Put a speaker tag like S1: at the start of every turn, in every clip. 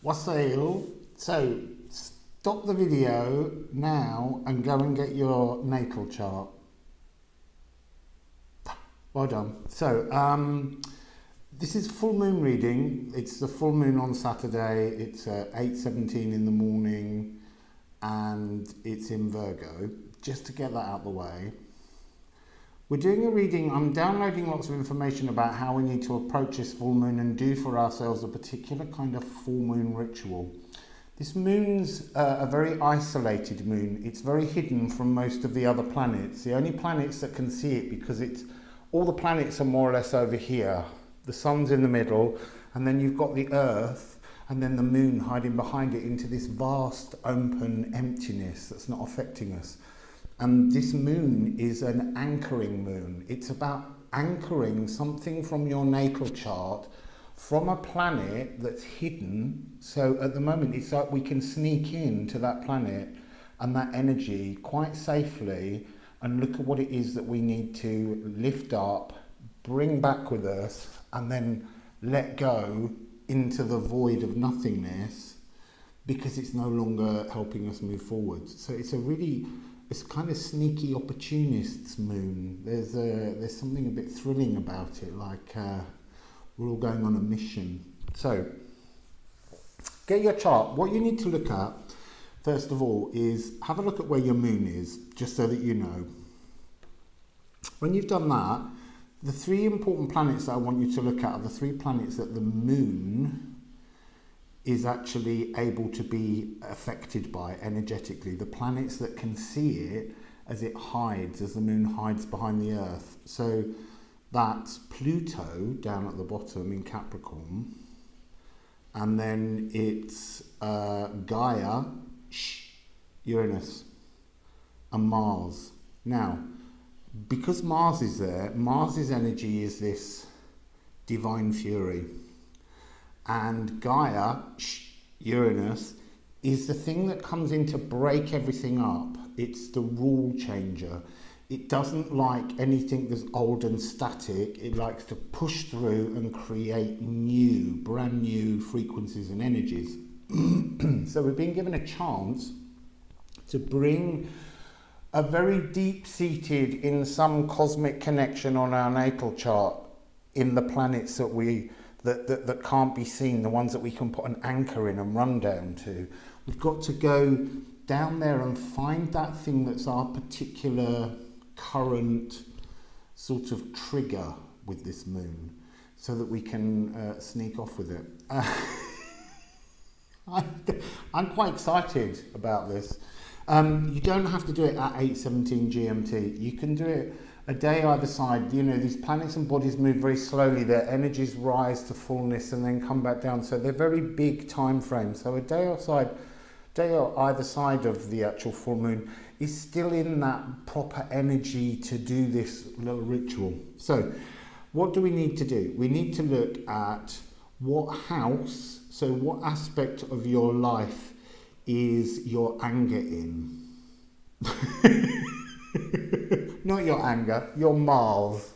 S1: Wassail. So stop the video now and go and get your natal chart. Well done. So this is full moon reading. It's the full moon on Saturday. It's 8:17 in the morning and it's in Virgo. Just to get that out of the way. We're doing a reading. I'm downloading lots of information about how we need to approach this full moon and do for ourselves a particular kind of full moon ritual. This moon's a very isolated moon. It's very hidden from most of the other planets. The only planets that can see it, because all the planets are more or less over here. The sun's in the middle, and then you've got the earth, and then the moon hiding behind it into this vast, open emptiness that's not affecting us. And this moon is an anchoring moon. It's about anchoring something from your natal chart from a planet that's hidden. So at the moment, it's like we can sneak into that planet and that energy quite safely and look at what it is that we need to lift up, bring back with us, and then let go into the void of nothingness because it's no longer helping us move forward. So it's kind of sneaky opportunist's moon. There's something a bit thrilling about it, like we're all going on a mission. So get your chart. What you need to look at, first of all, is have a look at where your moon is, just so that you know. When you've done that, the three important planets that I want you to look at are the three planets that the moon is actually able to be affected by energetically. The planets that can see it as it hides, as the moon hides behind the earth. So that's Pluto down at the bottom in Capricorn, and then it's Gaia, Uranus, and Mars. Now, because Mars is there, Mars's energy is this divine fury. And Gaia, Uranus, is the thing that comes in to break everything up. It's the rule changer. It doesn't like anything that's old and static. It likes to push through and create brand new frequencies and energies. So we've been given a chance to bring a very deep-seated, in some cosmic connection on our natal chart, in the planets that can't be seen, the ones that we can put an anchor in and run down to. We've got to go down there and find that thing that's our particular current sort of trigger with this moon, so that we can sneak off with it. I'm quite excited about this. You don't have to do it at 8:17 GMT. You can do it a day either side. You know, these planets and bodies move very slowly. Their energies rise to fullness and then come back down. So they're very big time frames. So a day or either side of the actual full moon is still in that proper energy to do this little ritual. So what do we need to do? We need to look at what house, so what aspect of your life is your anger in. Not your anger, your Mars.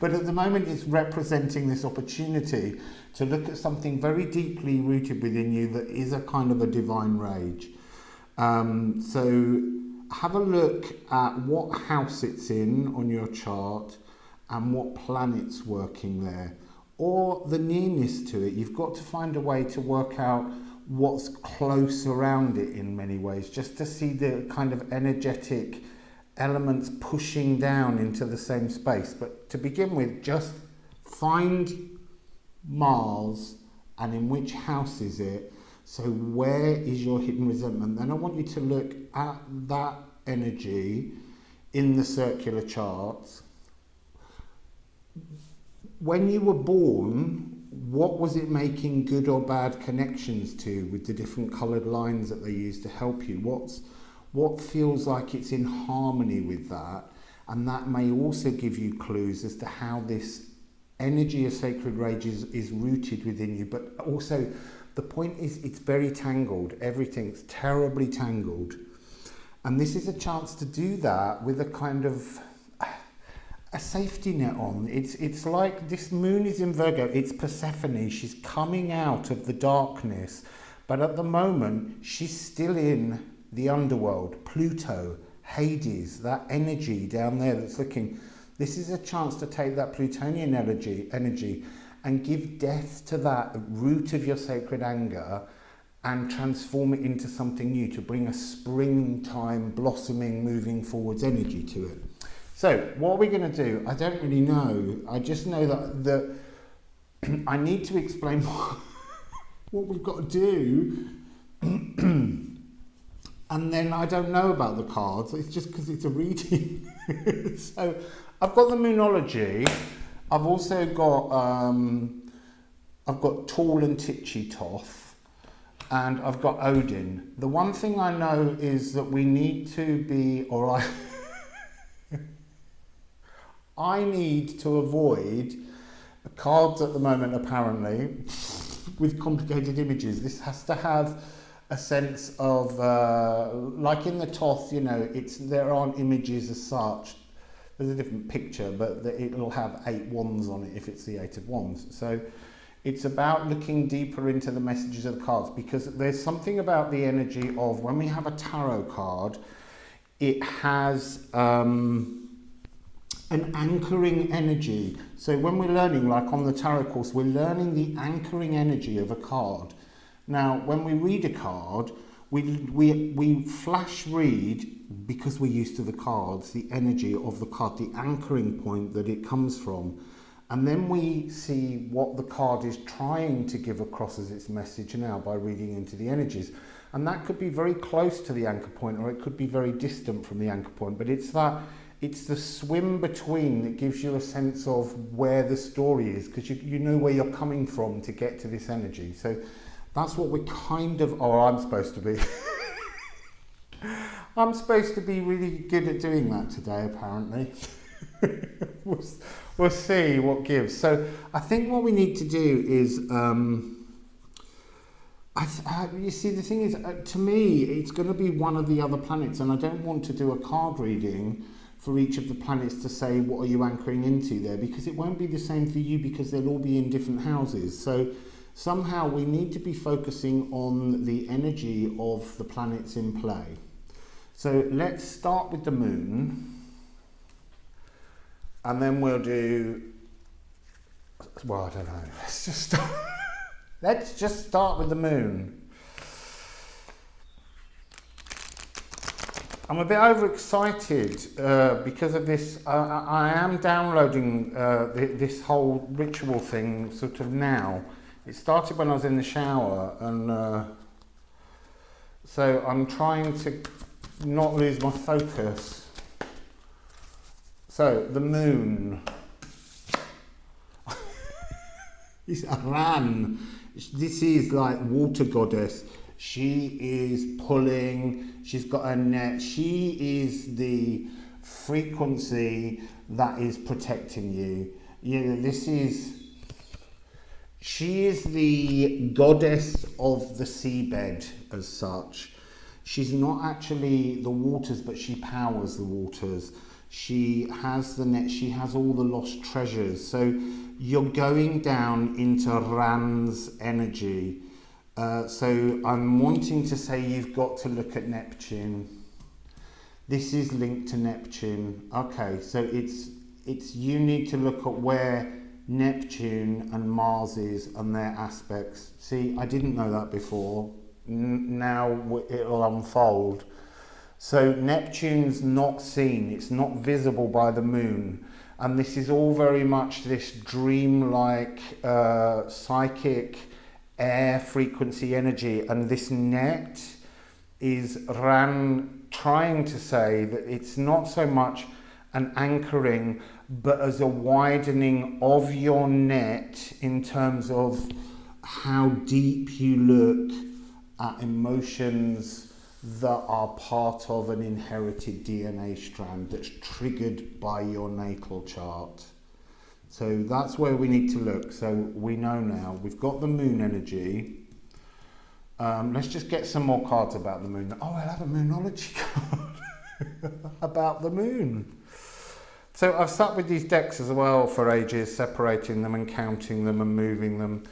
S1: But at the moment it's representing this opportunity to look at something very deeply rooted within you that is a kind of a divine rage. So have a look at what house it's in on your chart and what planet's working there, or the nearness to it. You've got to find a way to work out what's close around it in many ways, just to see the kind of energetic elements pushing down into the same space. But to begin with, just find Mars and in which house is it. So where is your hidden resentment? Then I want you to look at that energy in the circular charts. When you were born, what was it making good or bad connections to with the different coloured lines that they use to help you? What feels like it's in harmony with that? And that may also give you clues as to how this energy of sacred rage is rooted within you. But also, the point is, it's very tangled. Everything's terribly tangled. And this is a chance to do that with a kind of a safety net on. It's like this moon is in Virgo. It's Persephone. She's coming out of the darkness, but at the moment she's still in the underworld, Pluto, Hades, that energy down there that's looking. This is a chance to take that Plutonian energy and give death to that root of your sacred anger and transform it into something new, to bring a springtime, blossoming, moving forwards energy to it. So what are we going to do? I don't really know. I just know that I need to explain what we've got to do. And then I don't know about the cards. It's just because it's a reading. So I've got the Moonology. I've also got Tall and Titchy Thoth, and I've got Odin. The one thing I know is that we need to be, or I need to avoid cards at the moment, apparently, with complicated images. This has to have a sense of, like in the Thoth, you know, there aren't images as such. There's a different picture, but it'll have 8 wands on it if it's the 8 of wands. So it's about looking deeper into the messages of the cards, because there's something about the energy of when we have a tarot card, it has an anchoring energy. So when we're learning, like on the tarot course, we're learning the anchoring energy of a card. Now, when we read a card, we flash read, because we're used to the cards, the energy of the card, the anchoring point that it comes from. And then we see what the card is trying to give across as its message now by reading into the energies. And that could be very close to the anchor point, or it could be very distant from the anchor point. But it's the swim between that gives you a sense of where the story is, because you know where you're coming from to get to this energy. So that's what we're kind of, or I'm supposed to be. I'm supposed to be really good at doing that today, apparently. We'll see what gives. So I think what we need to do is, you see, the thing is, to me, it's going to be one of the other planets, and I don't want to do a card reading for each of the planets to say, what are you anchoring into there? Because it won't be the same for you, because they'll all be in different houses. So somehow we need to be focusing on the energy of the planets in play. So let's start with the moon, and then we'll do, well, I don't know, let's just start with the moon. I'm a bit overexcited because of this. I am downloading this whole ritual thing sort of now. It started when I was in the shower, and so I'm trying to not lose my focus. So the moon. This Ran. This is like water goddess. She is pulling. She's got a net. She is the frequency that is protecting you. You know, she is the goddess of the seabed as such. She's not actually the waters, but she powers the waters. She has the net, she has all the lost treasures. So you're going down into Ran's energy. So I'm wanting to say you've got to look at Neptune. This is linked to Neptune. Okay, so it's you need to look at where Neptune and Mars is and their aspects. See, I didn't know that before. Now it'll unfold. So Neptune's not seen, it's not visible by the moon, and this is all very much this dreamlike psychic air frequency energy, and this net is Ran trying to say that it's not so much an anchoring but as a widening of your net in terms of how deep you look at emotions that are part of an inherited DNA strand that's triggered by your natal chart. So that's where we need to look. So we know now, we've got the moon energy. Let's just get some more cards about the moon. Oh, I'll have a Moonology card about the moon. So I've sat with these decks as well for ages, separating them and counting them and moving them.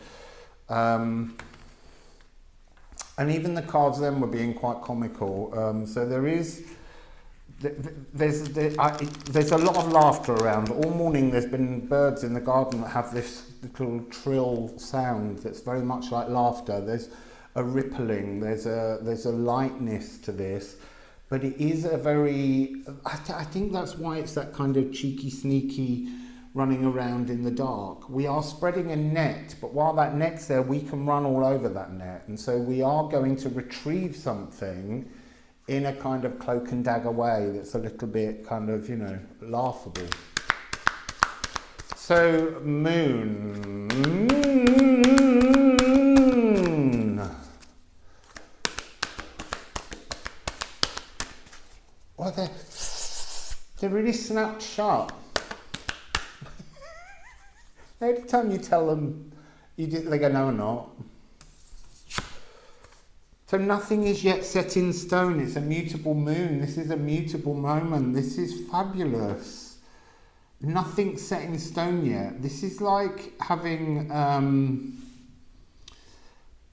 S1: And even the cards then were being quite comical. So there's a lot of laughter around. All morning there's been birds in the garden that have this little trill sound that's very much like laughter. There's a rippling, there's a lightness to this, but it is a very, I think that's why it's that kind of cheeky, sneaky running around in the dark. We are spreading a net, but while that net's there, we can run all over that net. And so we are going to retrieve something in a kind of cloak and dagger way that's a little bit kind of, you know, laughable. So, moon. Well, they're really snapped shut. Every time you tell them, they go, no, I'm not. So nothing is yet set in stone. It's a mutable moon. This is a mutable moment. This is fabulous. Nothing's set in stone yet. This is like having,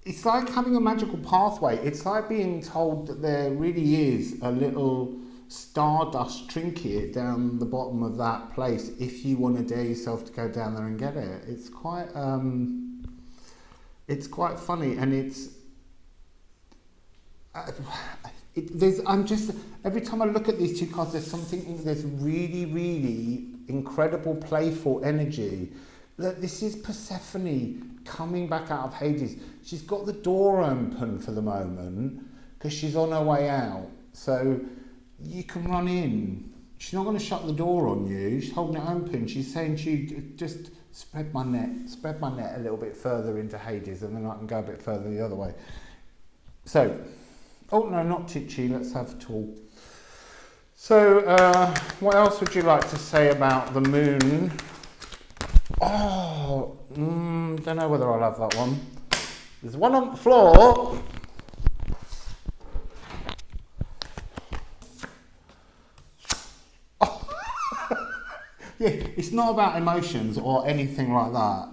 S1: it's like having a magical pathway. It's like being told that there really is a little stardust trinket down the bottom of that place if you want to dare yourself to go down there and get it. It's quite funny, and every time I look at these two cards, there's really, really incredible playful energy. Look, this is Persephone coming back out of Hades. She's got the door open for the moment because she's on her way out. So you can run in. She's not going to shut the door on you. She's holding it open. She's saying to you, just spread my net a little bit further into Hades, and then I can go a bit further the other way. So, oh no, not Titchy, let's have Tall. So, what else would you like to say about the moon? Oh, don't know whether I'll have that one. There's one on the floor. Yeah, it's not about emotions or anything like that.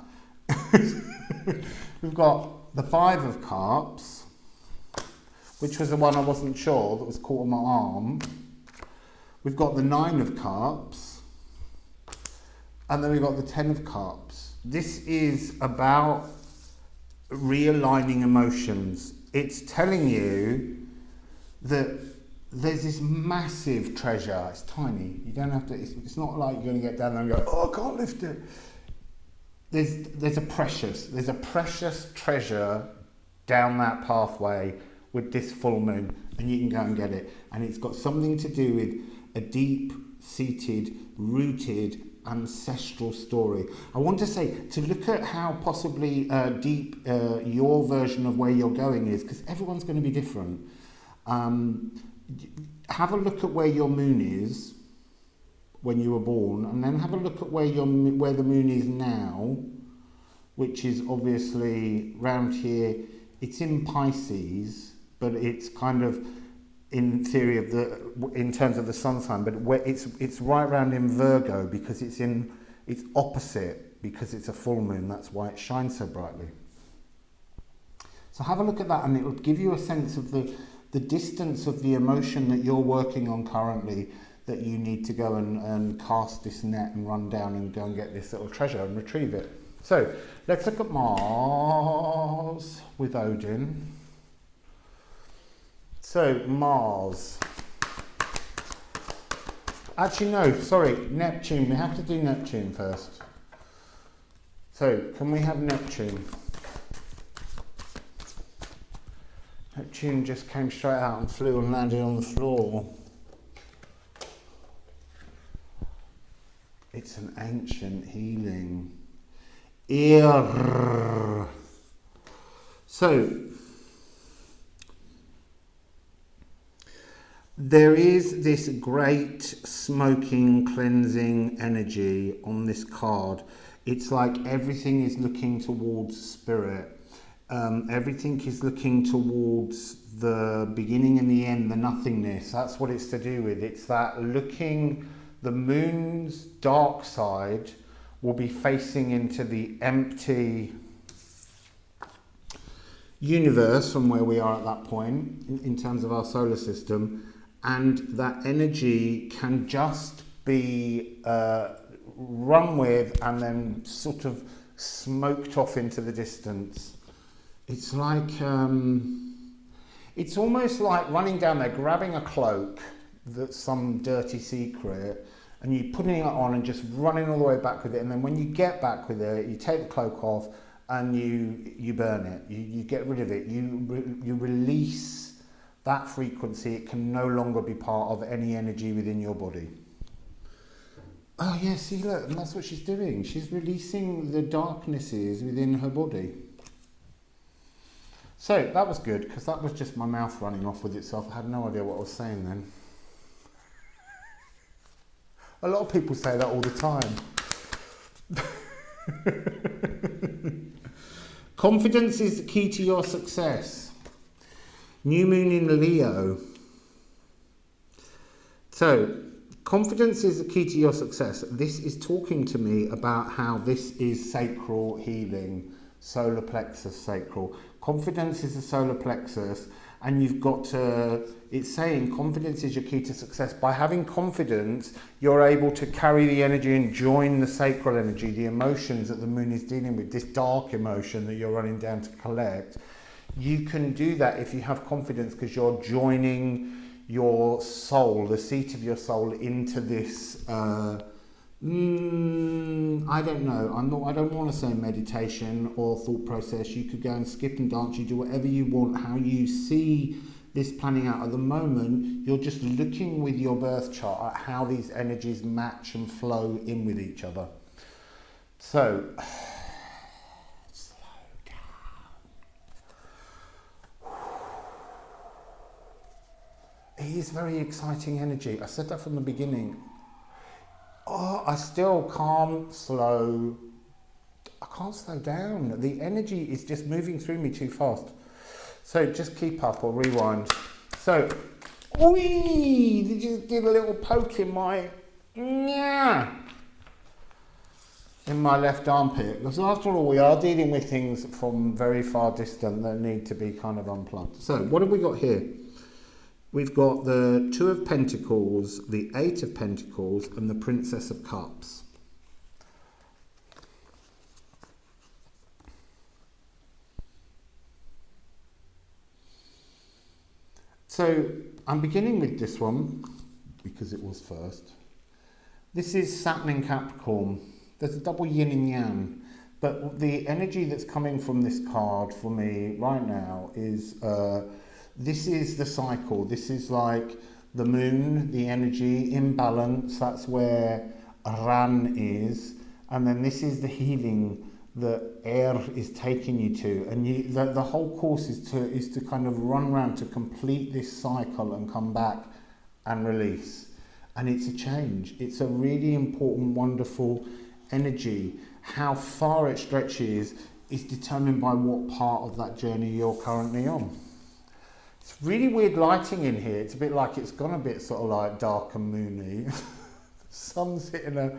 S1: We've got the Five of Cups, which was the one I wasn't sure that was caught on my arm. We've got the Nine of Cups, and then we've got the Ten of Cups. This is about realigning emotions. It's telling you that there's this massive treasure. It's tiny. You don't have to. It's not like you're going to get down there and go, "Oh, I can't lift it." There's a precious treasure down that pathway with this full moon, and you can go and get it. And it's got something to do with a deep-seated, rooted, ancestral story. I want to say to look at how possibly deep your version of where you're going is, because everyone's going to be different. Have a look at where your moon is when you were born, and then have a look at where the moon is now, which is obviously round here. It's in Pisces, but it's kind of in theory in terms of the sun sign, but where it's right round in Virgo because it's opposite because it's a full moon. That's why it shines so brightly. So have a look at that, and it will give you a sense of the distance of the emotion that you're working on currently, that you need to go and cast this net and run down and go and get this little treasure and retrieve it. So let's look at Mars with Odin. So Mars. Actually no, sorry, Neptune. We have to do Neptune first. So can we have Neptune? Neptune just came straight out and flew and landed on the floor. It's an ancient healing. So, there is this great smoking, cleansing energy on this card. It's like everything is looking towards spirit. Everything is looking towards the beginning and the end, the nothingness. That's what it's to do with. It's that looking the moon's dark side will be facing into the empty universe from where we are at that point in terms of our solar system, and that energy can just be run with and then sort of smoked off into the distance. It's like it's almost like running down there, grabbing a cloak that's some dirty secret, and you putting it on and just running all the way back with it, and then when you get back with it, you take the cloak off and you burn it. You get rid of it. You release that frequency. It can no longer be part of any energy within your body. Oh yeah, see, look, and that's what she's doing. She's releasing the darknesses within her body. So that was good, because that was just my mouth running off with itself. I had no idea what I was saying then. A lot of people say that all the time. Confidence is the key to your success. New moon in Leo. So, confidence is the key to your success. This is talking to me about how this is sacral healing, solar plexus sacral. Confidence is the solar plexus, and you've got to, it's saying confidence is your key to success. By having confidence, you're able to carry the energy and join the sacral energy, the emotions that the moon is dealing with, this dark emotion that you're running down to collect. You can do that if you have confidence, because you're joining your soul, the seat of your soul, into this I don't know. I don't want to say meditation or thought process. You could go and skip and dance. You do whatever you want. How you see this planning out at the moment, you're just looking with your birth chart at how these energies match and flow in with each other. So, slow down. It is very exciting energy. I said that from the beginning. Oh, I still can't slow down. The energy is just moving through me too fast. So just keep up or rewind. So, just did a little poke in my left armpit. Because after all, we are dealing with things from very far distant that need to be kind of unplugged. So what have we got here? We've got the Two of Pentacles, the Eight of Pentacles, and the Princess of Cups. So I'm beginning with this one because it was first. This is Saturn in Capricorn. There's a double yin and yang, but the energy that's coming from this card for me right now is this is the cycle. This is like the moon, the energy imbalance. That's where Ran is, and then this is the healing that air is taking you to, and the whole course is to kind of run around to complete this cycle and come back and release. And it's a change. It's a really important, wonderful energy. How far it stretches is determined by what part of that journey you're currently on. It's really weird lighting in here. It's a bit like it's gone a bit sort of like dark and moony. The sun's hitting a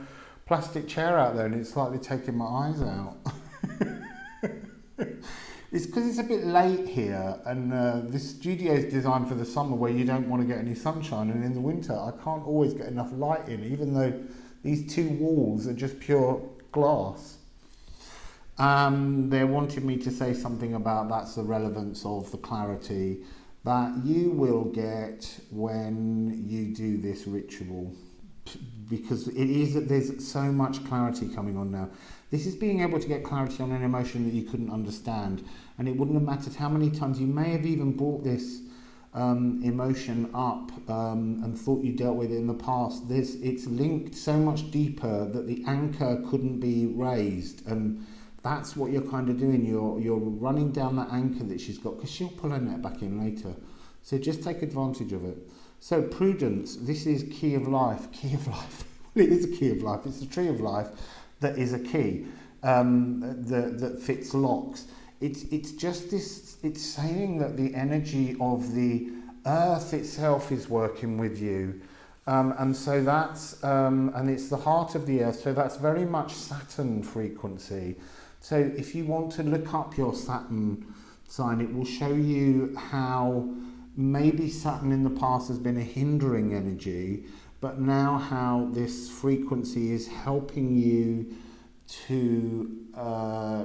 S1: plastic chair out there and it's slightly taking my eyes out. It's because it's a bit late here, and this studio is designed for the summer where you don't want to get any sunshine, and in the winter I can't always get enough light in, even though these two walls are just pure glass. They wanted me to say something about that's the relevance of the clarity that you will get when you do this ritual, because there's so much clarity coming on now. This is being able to get clarity on an emotion that you couldn't understand, and it wouldn't have mattered how many times you may have even brought this emotion up and thought you dealt with it in the past. It's linked so much deeper that the anchor couldn't be raised, and that's what you're kind of doing. You're running down that anchor that she's got, because she'll pull her net back in later. So just take advantage of it. So prudence, this is key of life. Key of life. It is a key of life. It's the tree of life that is a key that fits locks. It's just this. It's saying that the energy of the earth itself is working with you. And so that's, and it's the heart of the earth, so that's very much Saturn frequency. So if you want to look up your Saturn sign, it will show you how maybe Saturn in the past has been a hindering energy, but now how this frequency is helping you to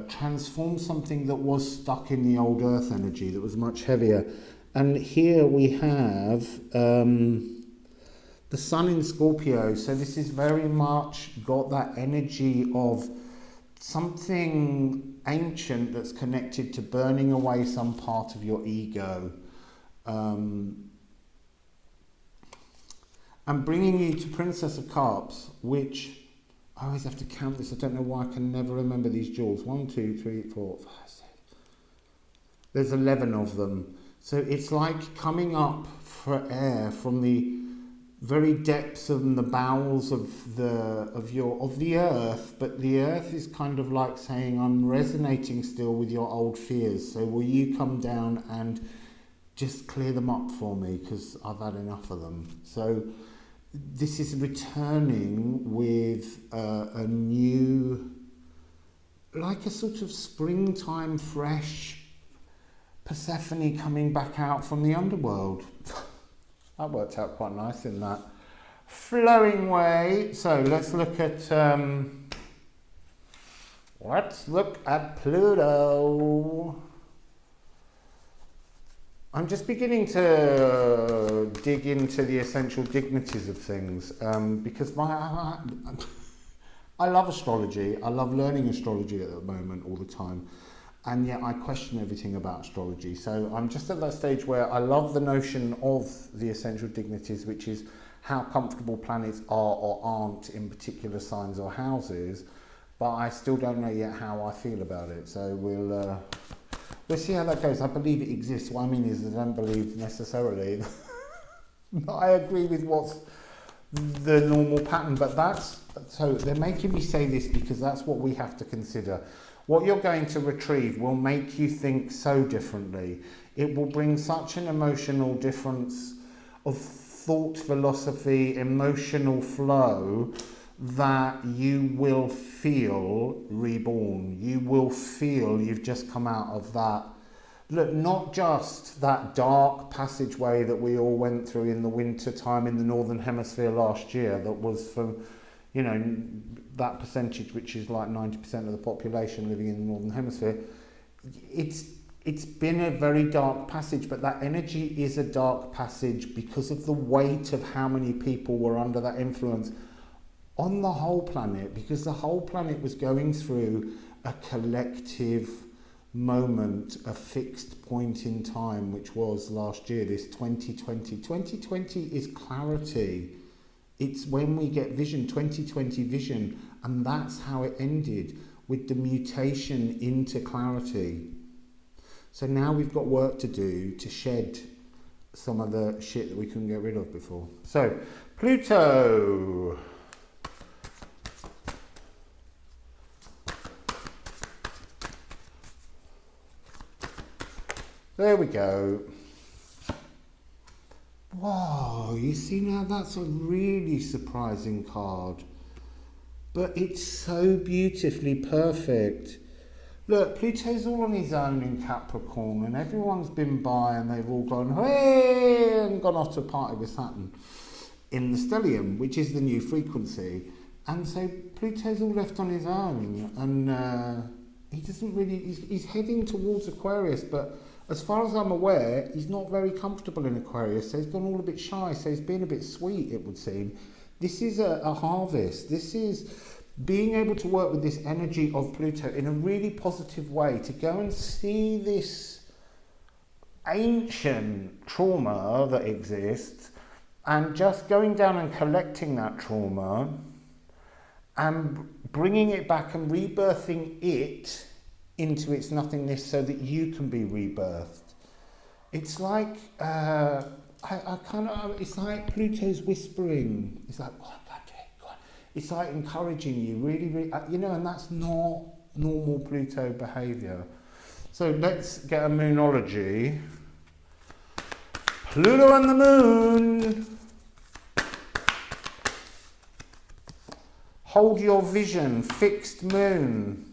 S1: transform something that was stuck in the old earth energy that was much heavier. And here we have the sun in Scorpio, so this is very much got that energy of something ancient that's connected to burning away some part of your ego, and bringing you to Princess of Cups, which I always have to count this. I don't know why I can never remember these jewels. 1, 2, 3, 4, 5, 6. There's 11 of them. So it's like coming up for air from the very depths and the bowels of the earth, but the earth is kind of like saying, I'm resonating still with your old fears, so will you come down and just clear them up for me, because I've had enough of them. So this is returning with a new, like a sort of springtime fresh Persephone coming back out from the underworld. That worked out quite nice in that flowing way. So let's look at Pluto. I'm just beginning to dig into the essential dignities of things, because I love astrology. I love learning astrology at the moment all the time. And yet I question everything about astrology. So I'm just at that stage where I love the notion of the essential dignities, which is how comfortable planets are or aren't in particular signs or houses. But I still don't know yet how I feel about it. So we'll see how that goes. I believe it exists. What I mean is I don't believe necessarily that I agree with what's the normal pattern. But so they're making me say this because that's what we have to consider. What you're going to retrieve will make you think so differently. It will bring such an emotional difference of thought, philosophy, emotional flow, that you will feel reborn. You will feel you've just come out of that. Look, not just that dark passageway that we all went through in the winter time in the Northern Hemisphere last year, that was from, you know, that percentage, which is like 90% of the population living in the Northern Hemisphere. It's been a very dark passage, but that energy is a dark passage because of the weight of how many people were under that influence on the whole planet, because the whole planet was going through a collective moment, a fixed point in time, which was last year, this 2020. 2020 is clarity. It's when we get vision, 2020 vision, and that's how it ended, with the mutation into clarity. So now we've got work to do to shed some of the shit that we couldn't get rid of before. So, Pluto. There we go. Wow, you see now, that's a really surprising card. But it's so beautifully perfect. Look, Pluto's all on his own in Capricorn, and everyone's been by and they've all gone, hey, and gone off to a party with Saturn in the stellium, which is the new frequency. And so Pluto's all left on his own, and he doesn't really, he's heading towards Aquarius, but as far as I'm aware, he's not very comfortable in Aquarius, so he's gone all a bit shy, so he's been a bit sweet, it would seem. This is a harvest. This is being able to work with this energy of Pluto in a really positive way, to go and see this ancient trauma that exists, and just going down and collecting that trauma and bringing it back and rebirthing it into its nothingness so that you can be rebirthed. It's like, it's like Pluto's whispering. It's like, go on, go on. It's like encouraging you, really, really, and that's not normal Pluto behaviour. So let's get a Moonology. Pluto and the Moon. Hold your vision, fixed moon.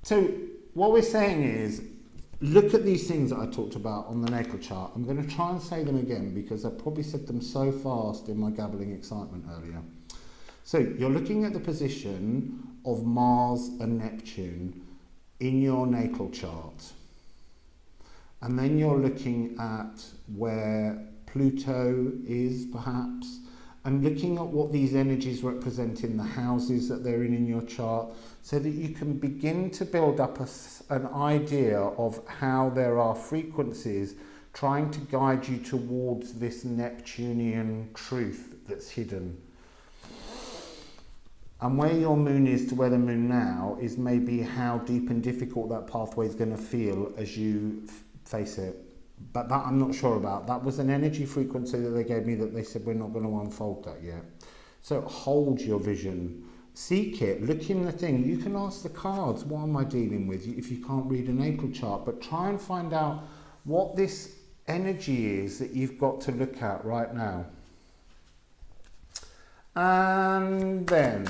S1: So what we're saying is, look at these things that I talked about on the natal chart. I'm going to try and say them again because I probably said them so fast in my gabbling excitement earlier. So you're looking at the position of Mars and Neptune in your natal chart. And then you're looking at where Pluto is, perhaps, and looking at what these energies represent in the houses that they're in your chart, so that you can begin to build up an idea of how there are frequencies trying to guide you towards this Neptunian truth that's hidden. And where your moon is to where the moon now is maybe how deep and difficult that pathway is going to feel as you face it. But that I'm not sure about. That was an energy frequency that they gave me that they said we're not going to unfold that yet. So hold your vision. Seek it. Look in the thing. You can ask the cards, what am I dealing with, if you can't read a natal chart. But try and find out what this energy is that you've got to look at right now. And then,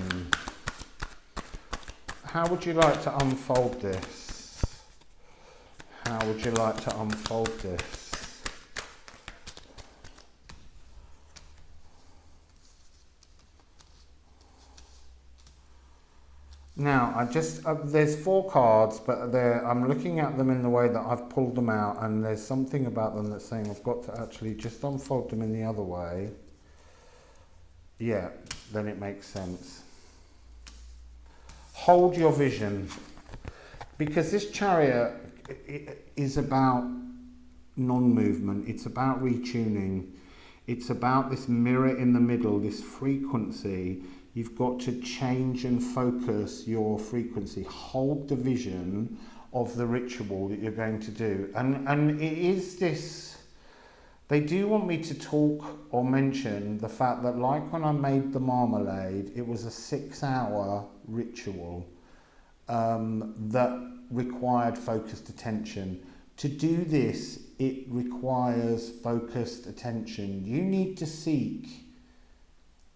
S1: how would you like to unfold this? How would you like to unfold this? Now, there's 4 cards, but I'm looking at them in the way that I've pulled them out, and there's something about them that's saying I've got to actually just unfold them in the other way. Yeah, then it makes sense. Hold your vision, because this Chariot is about non-movement. It's about retuning. It's about this mirror in the middle, this frequency. You've got to change and focus your frequency. Hold the vision of the ritual that you're going to do. And it is this, they do want me to talk or mention the fact that, like when I made the marmalade, it was a 6-hour ritual that required focused attention. To do this, it requires focused attention. You need to seek,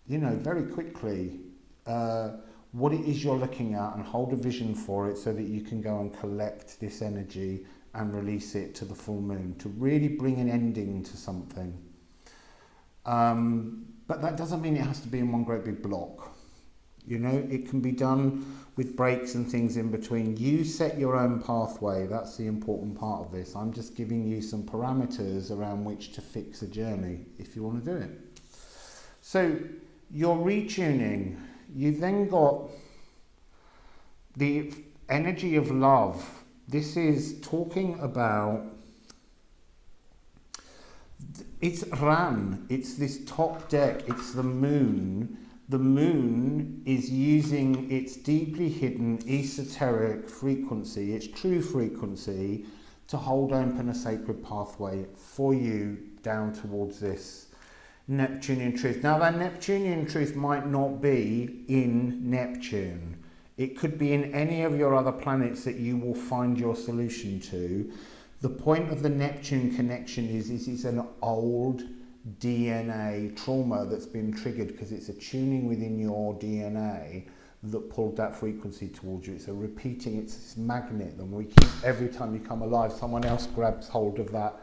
S1: very quickly what it is you're looking at and hold a vision for it so that you can go and collect this energy and release it to the full moon to really bring an ending to something. But that doesn't mean it has to be in one great big block. It can be done with breaks and things in between. You set your own pathway. That's the important part of this. I'm just giving you some parameters around which to fix a journey if you want to do it. So you're retuning. You've then got the energy of love. This is talking about, it's Ran, it's this top deck, it's the moon. The moon is using its deeply hidden esoteric frequency, its true frequency, to hold open a sacred pathway for you down towards this Neptunian truth. Now, that Neptunian truth might not be in Neptune. It could be in any of your other planets that you will find your solution to. The point of the Neptune connection is it's an old DNA trauma that's been triggered because it's a tuning within your DNA that pulled that frequency towards you. It's this magnet, and we keep, every time you come alive, someone else grabs hold of that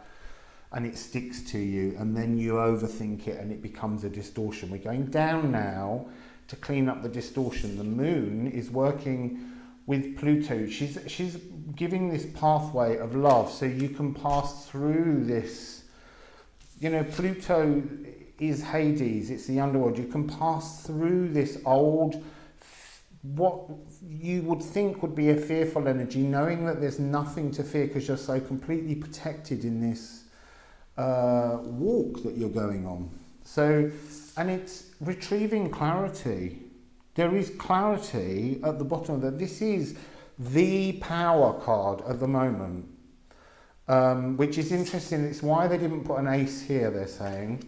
S1: and it sticks to you, and then you overthink it and it becomes a distortion. We're going down now to clean up the distortion. The moon is working with Pluto. She's giving this pathway of love so you can pass through this. Pluto is Hades, it's the underworld. You can pass through this old, what you would think would be a fearful energy, knowing that there's nothing to fear because you're so completely protected in this walk that you're going on. So, and it's retrieving clarity. There is clarity at the bottom of that. This is the power card at the moment. Which is interesting. It's why they didn't put an ace here, they're saying,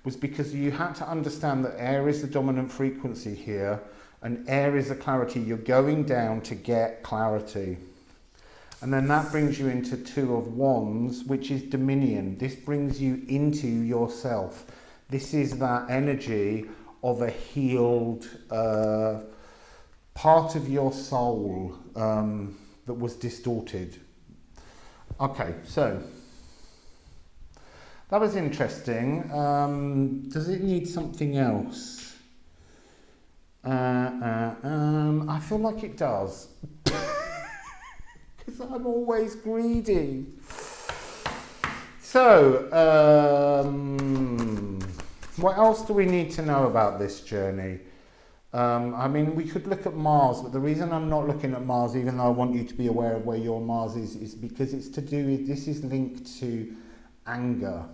S1: was because you had to understand that air is the dominant frequency here and air is the clarity. You're going down to get clarity. And then that brings you into Two of Wands, which is dominion. This brings you into yourself. This is that energy of a healed part of your soul that was distorted. Okay, so that was interesting. Does it need something else? I feel like it does. Because I'm always greedy. So, what else do we need to know about this journey? I mean, we could look at Mars, but the reason I'm not looking at Mars, even though I want you to be aware of where your Mars is because it's to do with, this is linked to anger.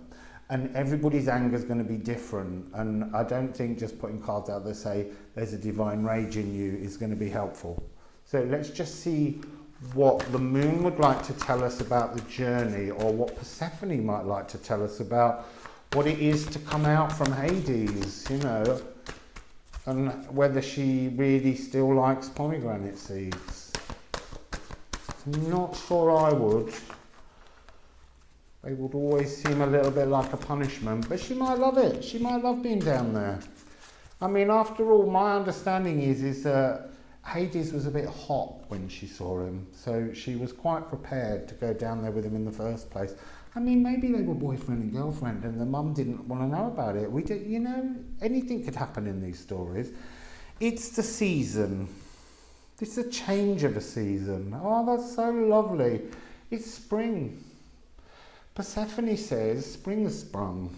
S1: And everybody's anger is going to be different. And I don't think just putting cards out there say there's a divine rage in you is going to be helpful. So let's just see what the moon would like to tell us about the journey, or what Persephone might like to tell us about what it is to come out from Hades, you know, and whether she really still likes pomegranate seeds. I'm not sure I would. They would always seem a little bit like a punishment, but she might love it. She might love being down there. I mean, after all, my understanding is that Hades was a bit hot when she saw him, so she was quite prepared to go down there with him in the first place. I mean, maybe they were boyfriend and girlfriend and the mum didn't want to know about it. We did, you know, anything could happen in these stories. It's the season. It's a change of a season. Oh, that's so lovely. It's spring. Persephone says spring has sprung.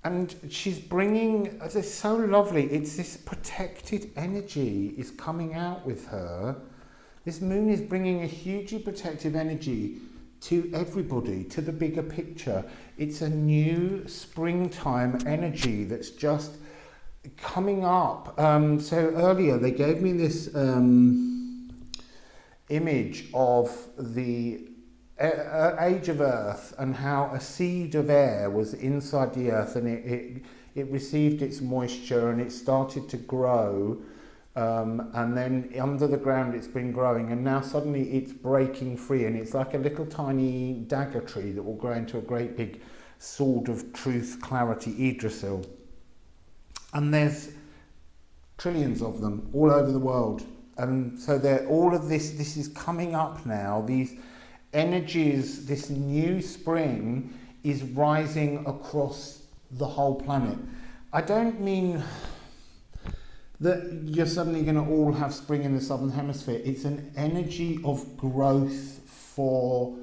S1: And she's bringing, it's so lovely, it's this protected energy is coming out with her. This moon is bringing a hugely protective energy to everybody, to the bigger picture. It's a new springtime energy that's just coming up. So earlier they gave me this image of the age of Earth and how a seed of air was inside the Earth, and it received its moisture and it started to grow, and then under the ground it's been growing, and now suddenly it's breaking free, and it's like a little tiny dagger tree that will grow into a great big sword of truth, clarity, Yggdrasil. And there's trillions of them all over the world, and so all of this is coming up now. These energies, this new spring is rising across the whole planet. I don't mean that you're suddenly going to all have spring in the southern hemisphere. It's an energy of growth for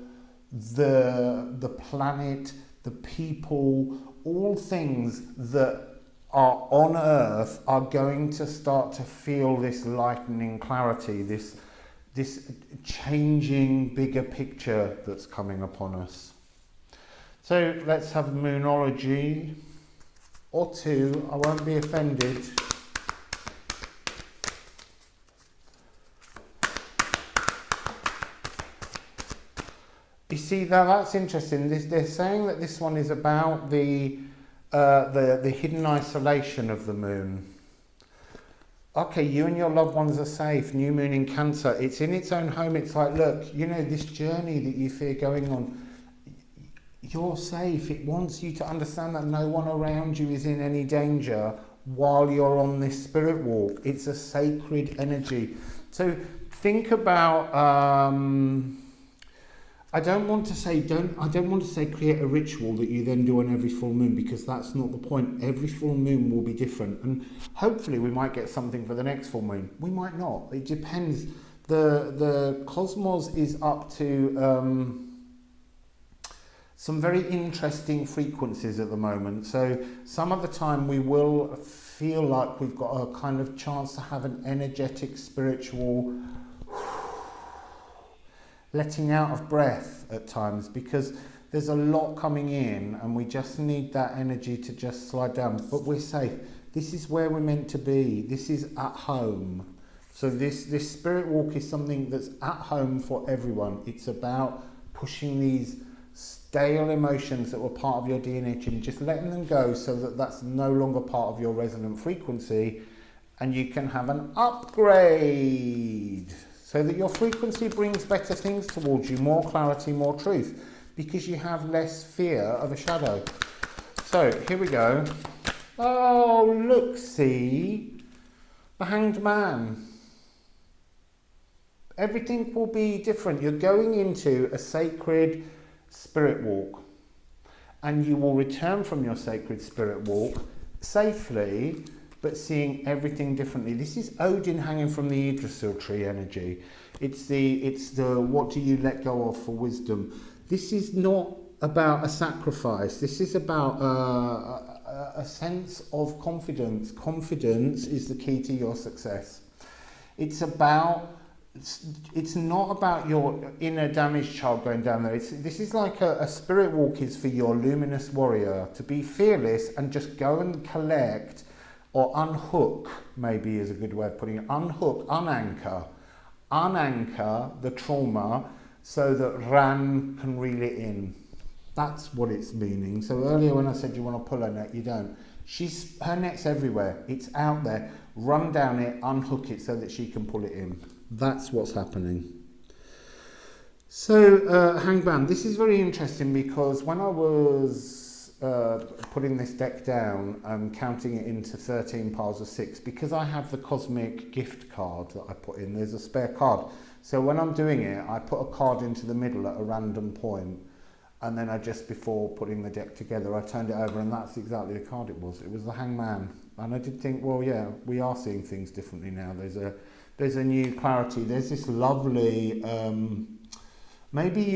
S1: the planet, the people, all things that are on Earth are going to start to feel this lightening clarity, this changing bigger picture that's coming upon us. So let's have Moonology or two. I won't be offended. You see, that's interesting. They're saying that this one is about the hidden isolation of the moon. Okay, you and your loved ones are safe. New moon in Cancer. It's in its own home. It's like, look, you know, this journey that you fear going on, you're safe. It wants you to understand that no one around you is in any danger while you're on this spirit walk. It's a sacred energy. So think about, I don't want to say create a ritual that you then do on every full moon, because that's not the point. Every full moon will be different, and hopefully we might get something for the next full moon. We might not. It depends. The cosmos is up to some very interesting frequencies at the moment. So some of the time we will feel like we've got a kind of chance to have an energetic, spiritual letting out of breath at times, because there's a lot coming in and we just need that energy to just slide down. But we're safe. This is where we're meant to be. This is at home. So this spirit walk is something that's at home for everyone. It's about pushing these stale emotions that were part of your DNA and just letting them go, so that that's no longer part of your resonant frequency, and you can have an upgrade. so that your frequency brings better things towards you, more clarity, more truth, because you have less fear of a shadow. So here we go. Oh, look, see, the Hanged Man. Everything will be different. You're going into a sacred spirit walk, and you will return from your sacred spirit walk safely, but seeing everything differently. This is Odin hanging from the Yggdrasil tree energy. It's the what do you let go of for wisdom. This is not about a sacrifice. This is about a sense of confidence. Confidence is the key to your success. It's not about your inner damaged child going down there. This is like a spirit walk is for your luminous warrior to be fearless and just go and collect, or unhook, maybe is a good way of putting it. Unhook, unanchor the trauma so that Ran can reel it in. That's what it's meaning. So earlier when I said you want to pull her net, you don't. Her net's everywhere. It's out there. Run down it, unhook it so that she can pull it in. That's what's happening. So, Hangman, this is very interesting because when I was putting this deck down and counting it into 13 piles of 6, because I have the cosmic gift card that I put in, there's a spare card. So when I'm doing it, I put a card into the middle at a random point, and then just before putting the deck together, I turned it over, and that's exactly the card it was. It was the Hangman. And I did think, well, yeah, we are seeing things differently now. There's a new clarity. There's this lovely, maybe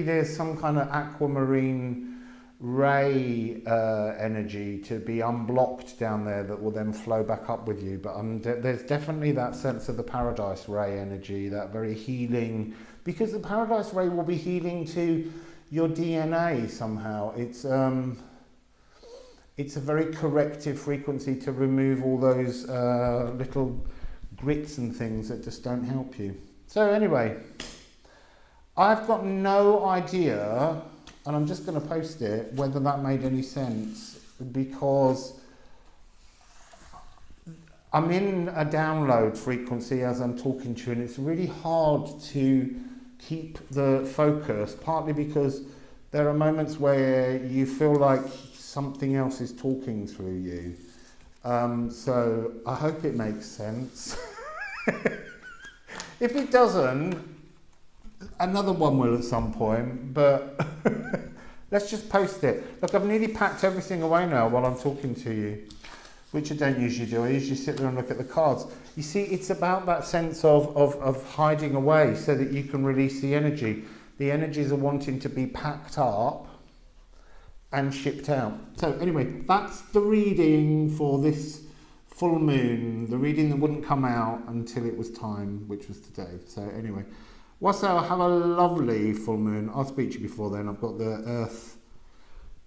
S1: there's some kind of aquamarine ray energy to be unblocked down there that will then flow back up with you. But there's definitely that sense of the paradise ray energy, that very healing, because the paradise ray will be healing to your DNA somehow. It's a very corrective frequency to remove all those little grits and things that just don't help you. So anyway, I've got no idea, and I'm just going to post it, whether that made any sense, because I'm in a download frequency as I'm talking to you, and it's really hard to keep the focus, partly because there are moments where you feel like something else is talking through you. So I hope it makes sense. If it doesn't, another one will at some point, but let's just post it. Look, I've nearly packed everything away now while I'm talking to you, which I don't usually do. I usually sit there and look at the cards. You see, it's about that sense of hiding away so that you can release the energy. The energies are wanting to be packed up and shipped out. So anyway, that's the reading for this full moon, the reading that wouldn't come out until it was time, which was today. So anyway, have a lovely full moon. I'll speak to you before then. I've got the Earth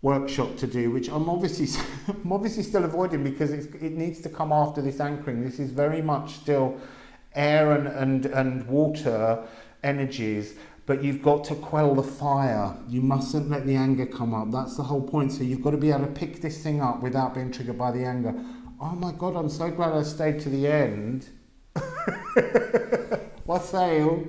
S1: workshop to do, which I'm obviously still avoiding because it needs to come after this anchoring. This is very much still air and water energies, but you've got to quell the fire. You mustn't let the anger come up. That's the whole point. So you've got to be able to pick this thing up without being triggered by the anger. Oh my God, I'm so glad I stayed to the end. Wassail.